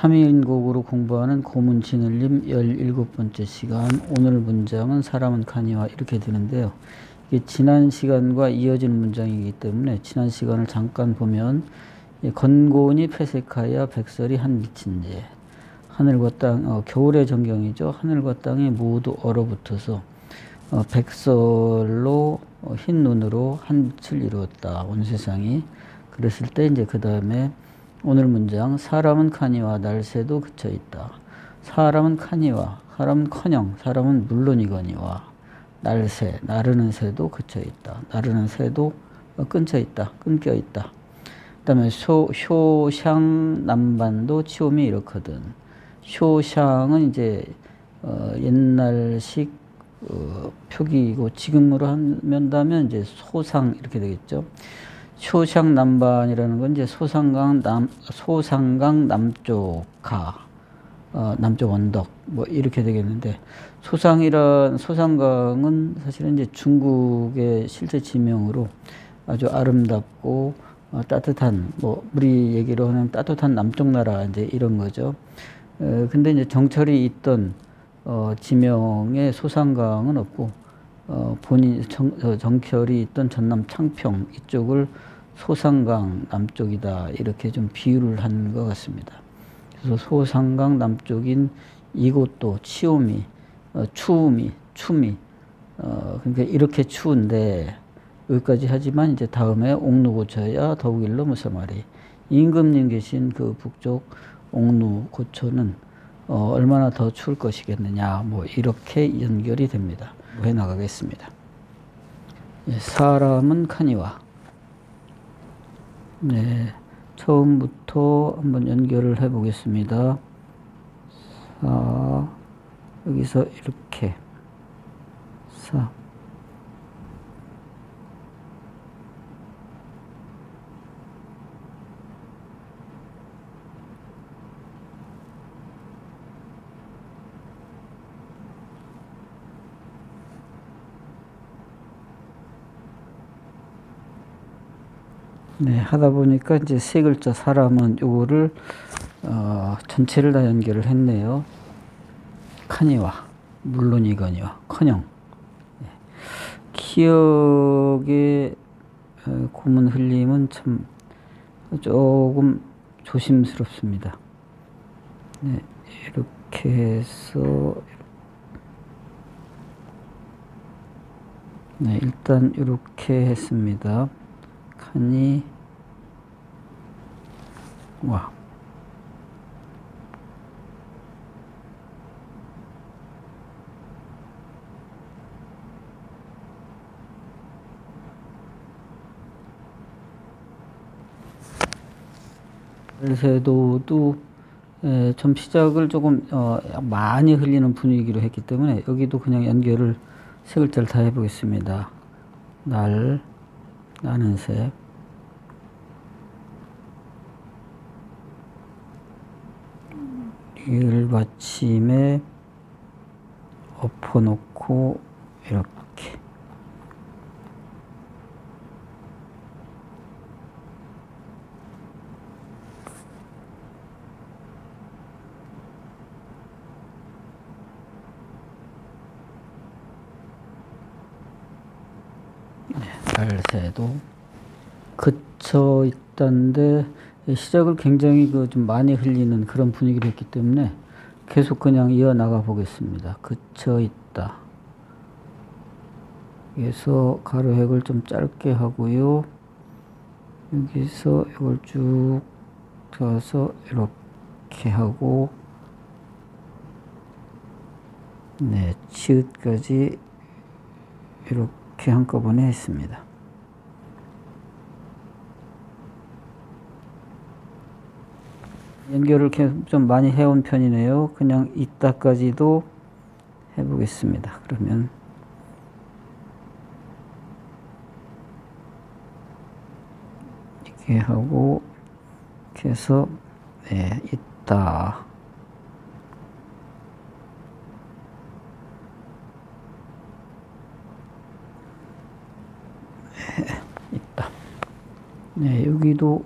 3인곡으로 공부하는 고문 진을림 17번째 시간. 오늘 문장은 사람은 가니와 이렇게 되는데요. 이게 지난 시간과 이어지는 문장이기 때문에 지난 시간을 잠깐 보면 건곤이 폐색하여 백설이 한 미친제. 하늘과 땅, 겨울의 전경이죠. 하늘과 땅이 모두 얼어붙어서 백설로 흰 눈으로 한 빛을 이루었다. 온 세상이. 그랬을 때 이제 그 다음에 오늘 문장 사람은 카니와 날새도 그쳐 있다. 사람은 카니와 사람은 커녕 사람은 물론이거니와 날새 나르는 새도 그쳐 있다. 나르는 새도 끊겨 있다. 끊겨 있다. 그다음에 효샹 남반도 치움이 이렇거든. 효샹은 이제 옛날식 표기이고 지금으로 한다면 이제 소상 이렇게 되겠죠. 효샹 남반이라는 건 이제 소상강 남쪽 남쪽 언덕 뭐 이렇게 되겠는데, 소상강은 사실은 이제 중국의 실제 지명으로 아주 아름답고 따뜻한, 뭐 우리 얘기로 하는 따뜻한 남쪽 나라 이제 이런 거죠. 근데 이제 정철이 있던 지명에 소상강은 없고 정철이 있던 전남 창평 이쪽을 소상강 남쪽이다 이렇게 좀 비유를 한 것 같습니다. 그래서 소상강 남쪽인 이곳도 추움이 그러니까 이렇게 추운데 여기까지 하지만 이제 다음에 옥루 고처야 더욱일로 무서마리. 임금님 계신 그 북쪽 옥루 고처는 얼마나 더 추울 것이겠느냐, 뭐 이렇게 연결이 됩니다. 해 나가겠습니다. 사람은 카니와. 네, 처음부터 한번 연결을 해 보겠습니다. 여기서 이렇게 네, 하다 보니까 이제 세 글자 사람은 요거를 전체를 다 연결을 했네요. 카니와 물론이거니와 커녕. 기억의 고문 흘림은 참 조금 조심스럽습니다. 네, 이렇게 해서 네, 일단 이렇게 했습니다. 카니 와. 날새도도 좀 시작을 조금 많이 흘리는 분위기로 했기 때문에 여기도 그냥 연결을 세 글자를 다 해보겠습니다. 나는 새, 리을 받침에 엎어놓고 이렇게 날새도 그쳐 있다는데 시작을 굉장히 좀 많이 흘리는 그런 분위기를 했기 때문에 계속 그냥 이어나가 보겠습니다. 그쳐 있다. 여기서 가로획을 좀 짧게 하고요. 여기서 이걸 쭉 펴서 이렇게 하고, 네, 치읓까지 이렇게 한꺼번에 했습니다. 연결을 좀 많이 해온 편이네요. 그냥 이따까지도 해보겠습니다. 그러면 이렇게 하고 이렇게 해서 네, 있다. 네, 있다. 네, 여기도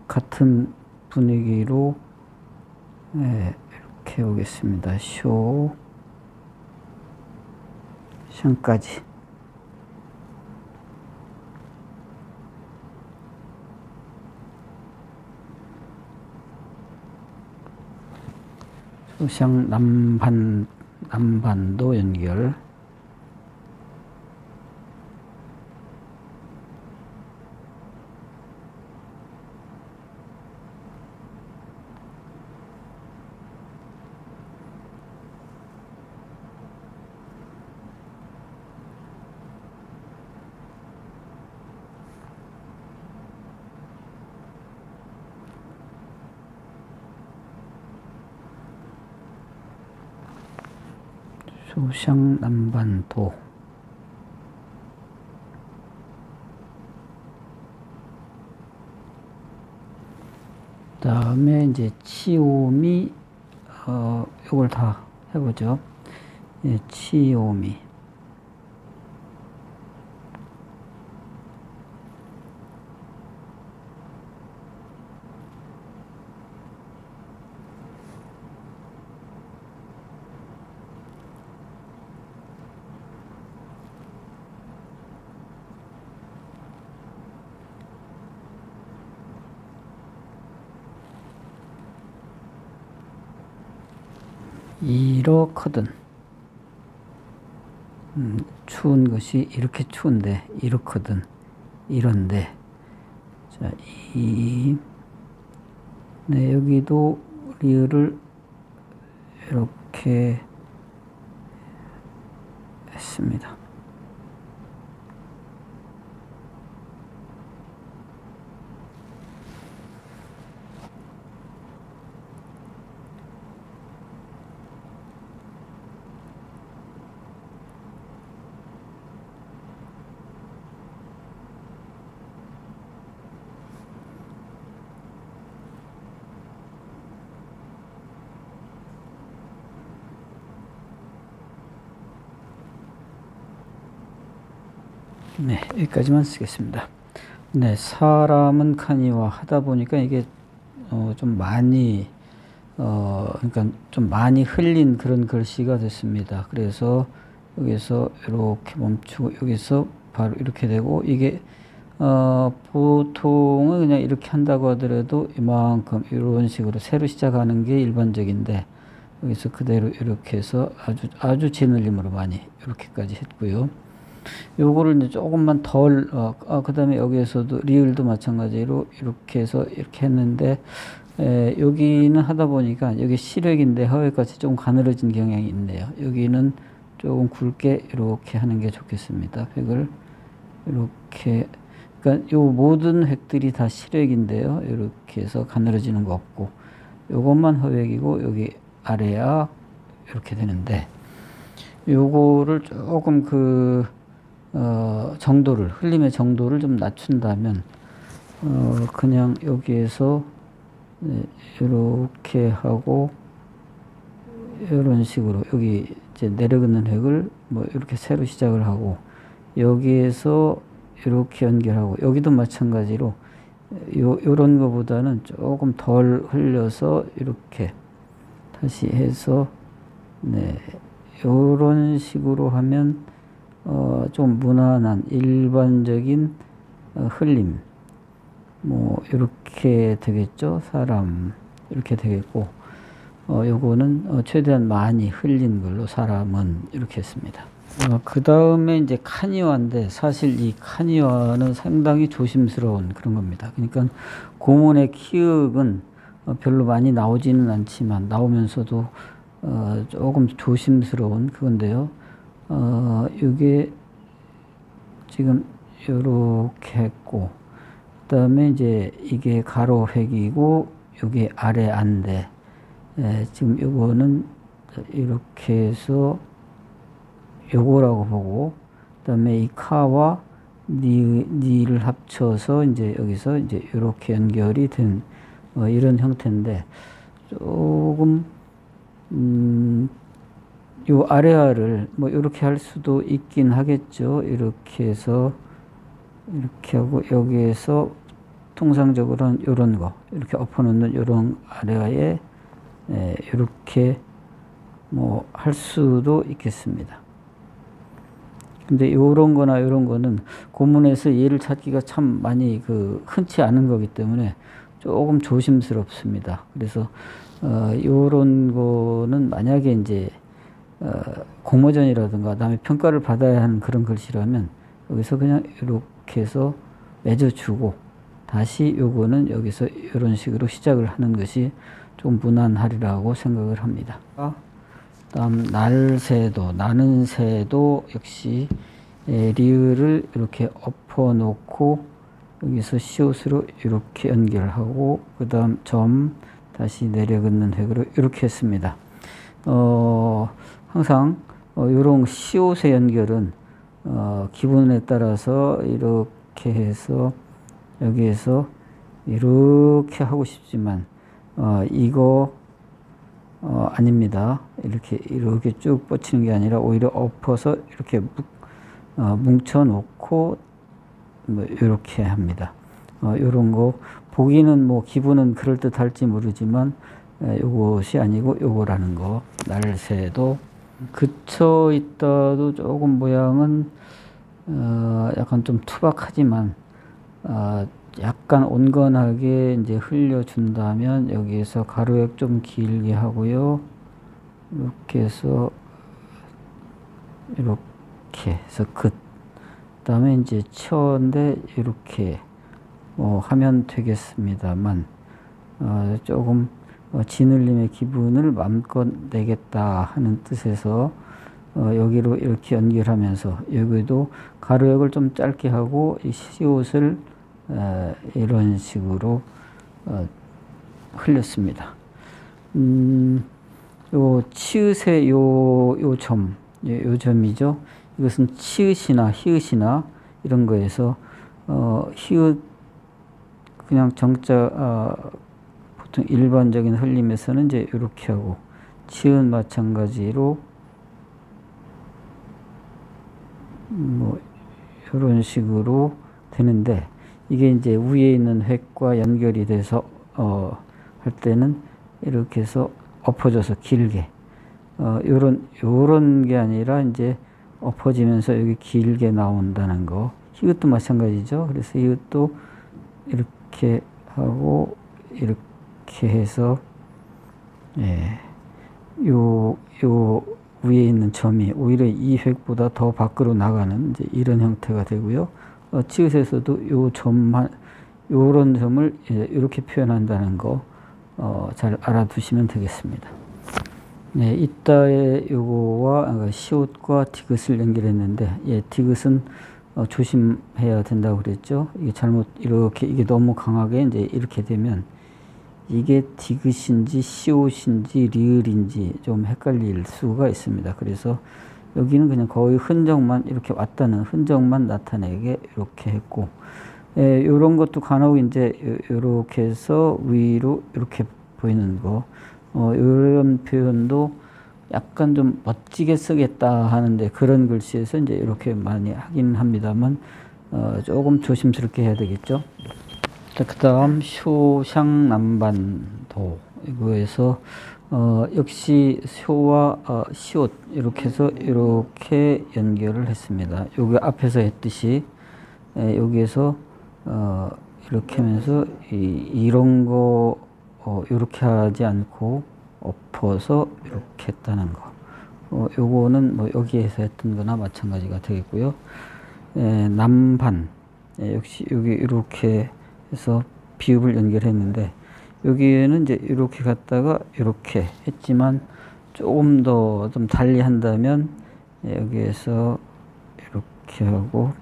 같은 분위기로 네, 이렇게 오겠습니다. 쇼, 샹까지. 소샹 남반도 연결. 소샹 남반도. 다음에 이제 치오미, 요걸 다 해보죠. 예, 치오미. 이렇거든. 추운 것이 이렇게 추운데, 이렇거든. 이런데. 자, 네, 여기도 리을을 이렇게 했습니다. 네, 여기까지만 쓰겠습니다. 네, 사람은 카니와 하다 보니까 이게 좀 많이 그러니까 좀 많이 흘린 그런 글씨가 됐습니다. 그래서 여기서 이렇게 멈추고 여기서 바로 이렇게 되고, 이게 보통은 그냥 이렇게 한다고 하더라도 이만큼 이런 식으로 새로 시작하는 게 일반적인데, 여기서 그대로 이렇게 해서 아주 진울림으로 많이 이렇게까지 했고요. 요거를 이제 조금만 덜, 그 다음에 여기에서도 리을도 마찬가지로 이렇게 해서 이렇게 했는데, 여기는 하다 보니까 여기 시력인데 허외같이 좀 가늘어진 경향이 있네요. 여기는 조금 굵게 이렇게 하는 게 좋겠습니다. 획을 이렇게, 그러니까 요 모든 획들이 다 시력인데요. 이렇게 해서 가늘어지는 거 없고, 요것만 허획이고 여기 아래야 이렇게 되는데, 요거를 조금 정도를, 흘림의 정도를 좀 낮춘다면, 그냥 여기에서, 네, 이렇게 하고, 이런 식으로, 여기 이제 내려가는 획을 뭐 이렇게 새로 시작을 하고, 여기에서 이렇게 연결하고, 여기도 마찬가지로, 요런 거보다는 조금 덜 흘려서 이렇게 다시 해서, 네, 요런 식으로 하면, 좀 무난한 일반적인 흘림, 뭐 이렇게 되겠죠. 사람 이렇게 되겠고, 요거는 최대한 많이 흘린 걸로 사람은 이렇게 했습니다. 그 다음에 이제 카니와인데, 사실 이 카니와는 상당히 조심스러운 그런 겁니다. 그러니까 고문의 키읔은 별로 많이 나오지는 않지만 나오면서도 조금 조심스러운 그건데요. 이게 지금 요렇게 했고, 그 다음에 이제 이게 가로 획이고, 요게 아래 안데, 지금 요거는 이렇게 해서 요거라고 보고, 그 다음에 이 카와 니를 합쳐서 이제 여기서 이제 요렇게 연결이 된 이런 형태인데, 조금 요 아래아를 뭐 이렇게 할 수도 있긴 하겠죠. 이렇게 해서 이렇게 하고, 여기에서 통상적으로는 요런 거 이렇게 엎어놓는 요런 아래아에 이렇게 뭐 할 수도 있겠습니다. 근데 요런 거나 요런 거는 고문에서 예를 찾기가 참 많이 흔치 않은 거기 때문에 조금 조심스럽습니다. 그래서 요런 거는 만약에 이제 공모전이라든가 남의 평가를 받아야 하는 그런 글씨라면 여기서 그냥 이렇게 해서 맺어주고 다시 요거는 여기서 이런 식으로 시작을 하는 것이 좀 무난하리라고 생각을 합니다. 다음 날새도, 나는 새도 역시 리을을 이렇게 엎어 놓고 여기서 시옷으로 이렇게 연결하고 그 다음 점 다시 내려긋는 획으로 이렇게 했습니다. 항상 이런 시옷의 연결은 기분에 따라서 이렇게 해서 여기에서 이렇게 하고 싶지만 이거 아닙니다. 이렇게 쭉 뻗치는 게 아니라 오히려 엎어서 이렇게 뭉쳐 놓고 뭐 이렇게 합니다. 요런 거 보기는 뭐 기분은 그럴듯 할지 모르지만 요것이 아니고 요거라는 거. 날새도 그쳐 있다도 조금 모양은 약간 좀 투박하지만 약간 온건하게 이제 흘려준다면 여기에서 가로액 좀 길게 하고요. 이렇게 해서 이렇게 해서 그다음에 이제 쳐인데 이렇게 하면 되겠습니다만 조금 진울림의 기분을 마음껏 내겠다 하는 뜻에서 여기로 이렇게 연결하면서 여기도 가로액을 좀 짧게 하고 이 시옷을 이런 식으로 흘렸습니다. 요 치읓의 요 점이죠. 이것은 치읓이나 히읗이나 이런 거에서 히읗 그냥 정자 보통 일반적인 흘림에서는 이제 이렇게 하고 치읓 마찬가지로 뭐 이런 식으로 되는데 이게 이제 위에 있는 획과 연결이 돼서 할 때는 이렇게 해서 엎어져서 길게 요런 게 아니라 이제 엎어지면서 여기 길게 나온다는 거. 이것도 마찬가지죠. 그래서 이것도 이렇게 하고 이렇게 해서 요 위에 있는 점이 오히려 이 획보다 더 밖으로 나가는 이제 이런 형태가 되고요. 치읓에서도 요 점만 요런 점을 이렇게 표현한다는 거 잘 알아두시면 되겠습니다. 네, 이따에 요거와 시옷과 디귿을 연결했는데 디귿은 조심해야 된다고 그랬죠. 이게 잘못 이렇게 이게 너무 강하게 이제 이렇게 되면 이게 디귿인지 시옷인지 리을인지 좀 헷갈릴 수가 있습니다. 그래서 여기는 그냥 거의 흔적만 이렇게 왔다는 흔적만 나타내게 이렇게 했고 요런 것도 간혹 이제 요렇게 해서 위로 이렇게 보이는 거 요런 표현도 약간 좀 멋지게 쓰겠다 하는데 그런 글씨에서 이제 이렇게 많이 하긴 합니다만 조금 조심스럽게 해야 되겠죠. 그 다음 쇼샹남반도 이거에서 역시 쇼와 시옷 이렇게 해서 이렇게 연결을 했습니다. 여기 앞에서 했듯이 여기에서 이렇게 하면서 이런 거 이렇게 하지 않고 엎어서 이렇게 했다는 거. 요거는 뭐 여기에서 했던 거나 마찬가지가 되겠고요. 남반 역시 여기 이렇게 해서 비읍을 연결했는데 여기에는 이제 이렇게 갔다가 이렇게 했지만 조금 더 좀 달리 한다면 여기에서 이렇게 하고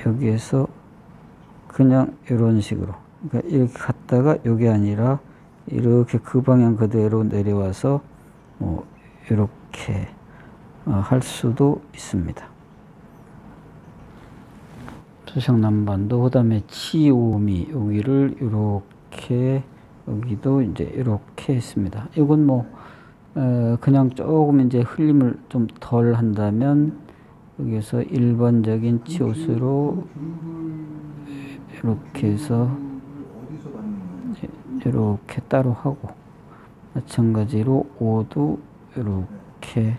여기에서 그냥 이런 식으로 그러니까 이렇게 갔다가 여기 아니라 이렇게 그 방향 그대로 내려와서 뭐 이렇게 할 수도 있습니다. 소상남반도 그다음에 치오미 여기를 이렇게 여기도 이제 이렇게 했습니다. 이건 뭐 그냥 조금 이제 흘림을 좀 덜 한다면 여기서 일반적인 치옷으로 이렇게 해서 이렇게 따로 하고 마찬가지로 오도 이렇게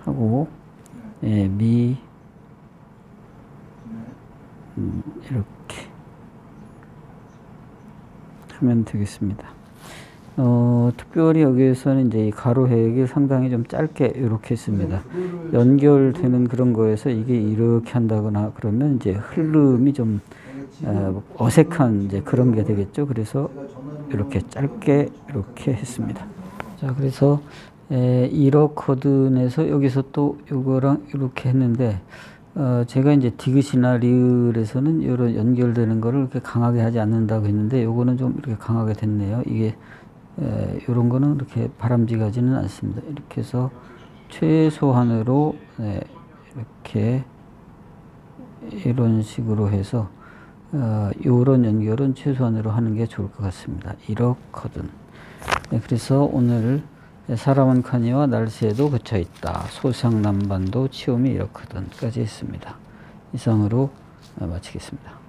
하고, 예, 미 이렇게 하면 되겠습니다. 특별히 여기에서는 이제 이 가로획이 상당히 좀 짧게 이렇게 했습니다. 연결되는 그런 거에서 이게 이렇게 한다거나 그러면 이제 흐름이 좀 어색한 이제 그런 게 되겠죠. 그래서 이렇게 짧게 이렇게 했습니다. 자, 그래서 1억 코든에서 여기서 또 이거랑 이렇게 했는데, 제가 이제 디귿이나 리을에서는 이런 연결되는 거를 이렇게 강하게 하지 않는다고 했는데, 요거는 좀 이렇게 강하게 됐네요. 이게, 요런 거는 이렇게 바람직하지는 않습니다. 이렇게 해서 최소한으로, 이렇게, 이런 식으로 해서, 요런 연결은 최소한으로 하는 게 좋을 것 같습니다. 1억 코든. 그래서 오늘 사람은 카니와 날새도 그쳐 있다. 소상난반도 치움이 이렇거든까지 했습니다. 이상으로 마치겠습니다.